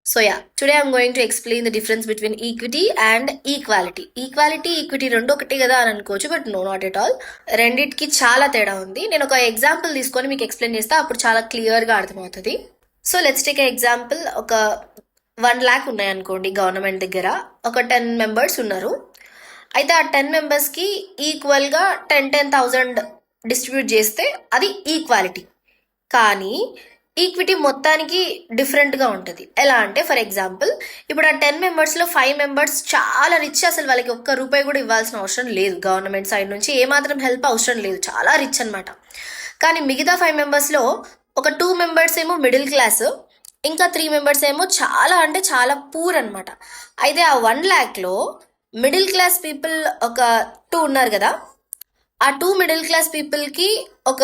Today I'm going to explain the difference between equity and equality. Equity రెండు ఒకటి కదా అని అనుకోవచ్చు, but no, not at all. రెండిటికి చాలా తేడా ఉంది. నేను ఒక ఎగ్జాంపుల్ తీసుకొని మీకు ఎక్స్ప్లెయిన్ చేస్తా, అప్పుడు చాలా క్లియర్గా అర్థమవుతుంది. So let's take example. ఒక 1 lakh ఉన్నాయనుకోండి గవర్నమెంట్ దగ్గర. ఒక 10 members ఉన్నారు. అయితే ఆ 10 members-కి ఈక్వల్గా 10,000 డిస్ట్రిబ్యూట్ చేస్తే అది ఈక్వాలిటీ. కానీ ఈక్విటీ మొత్తానికి డిఫరెంట్గా ఉంటుంది. ఎలా అంటే, ఫర్ ఎగ్జాంపుల్, ఇప్పుడు ఆ 10 members-లో 5 members చాలా రిచ్, అసలు వాళ్ళకి ఒక్క రూపాయి కూడా ఇవ్వాల్సిన అవసరం లేదు. గవర్నమెంట్ సైడ్ నుంచి ఏమాత్రం హెల్ప్ అవసరం లేదు, చాలా రిచ్ అనమాట. కానీ మిగతా 5 members-లో ఒక 2 members ఏమో మిడిల్ క్లాస్, ఇంకా 3 members ఏమో చాలా అంటే చాలా పూర్ అనమాట. అయితే ఆ 1 lakh-లో మిడిల్ క్లాస్ పీపుల్ ఒక 2 ఉన్నారు కదా, ఆ 2 మిడిల్ క్లాస్ పీపుల్కి ఒక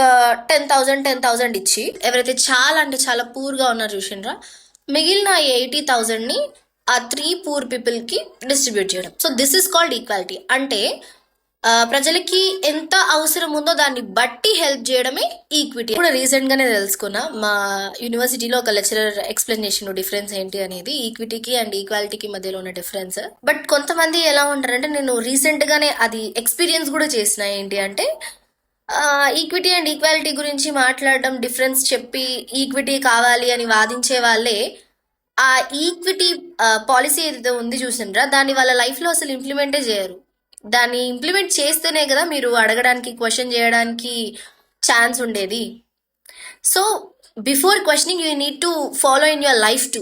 10,000 ఇచ్చి, ఎవరైతే చాలా అంటే చాలా పూర్గా ఉన్నారు చూసిండ్రా, మిగిలిన 80,000ని ఆ 3 పూర్ పీపుల్కి డిస్ట్రిబ్యూట్ చేయడం. So this is called equality. అంటే ప్రజలకి ఎంత అవసరం ఉందో దాన్ని బట్టి హెల్ప్ చేయడమే ఈక్విటీ. ఇప్పుడు రీసెంట్గానే తెలుసుకున్నా, మా యూనివర్సిటీలో ఒక లెక్చరర్ ఎక్స్ప్లెయిన్ చేసిన డిఫరెన్స్ ఏంటి అనేది, ఈక్విటీకి అండ్ ఈక్వాలిటీకి మధ్యలో ఉన్న డిఫరెన్స్. బట్ కొంతమంది ఎలా ఉంటారంటే, నేను రీసెంట్గానే అది ఎక్స్పీరియన్స్ కూడా చేసిన. ఏంటి అంటే, ఈక్విటీ అండ్ ఈక్వాలిటీ గురించి మాట్లాడడం, డిఫరెన్స్ చెప్పి ఈక్విటీ కావాలి అని వాదించే వాళ్ళే ఆ ఈక్విటీ పాలసీ ఏదైతే ఉంది చూసిండ్రా, దాన్ని వాళ్ళ లైఫ్లో అసలు ఇంప్లిమెంటే చేయరు. దాన్ని ఇంప్లిమెంట్ చేస్తేనే కదా మీరు అడగడానికి, క్వశ్చన్ చేయడానికి ఛాన్స్ ఉండేది. So before questioning you need to follow in your life to.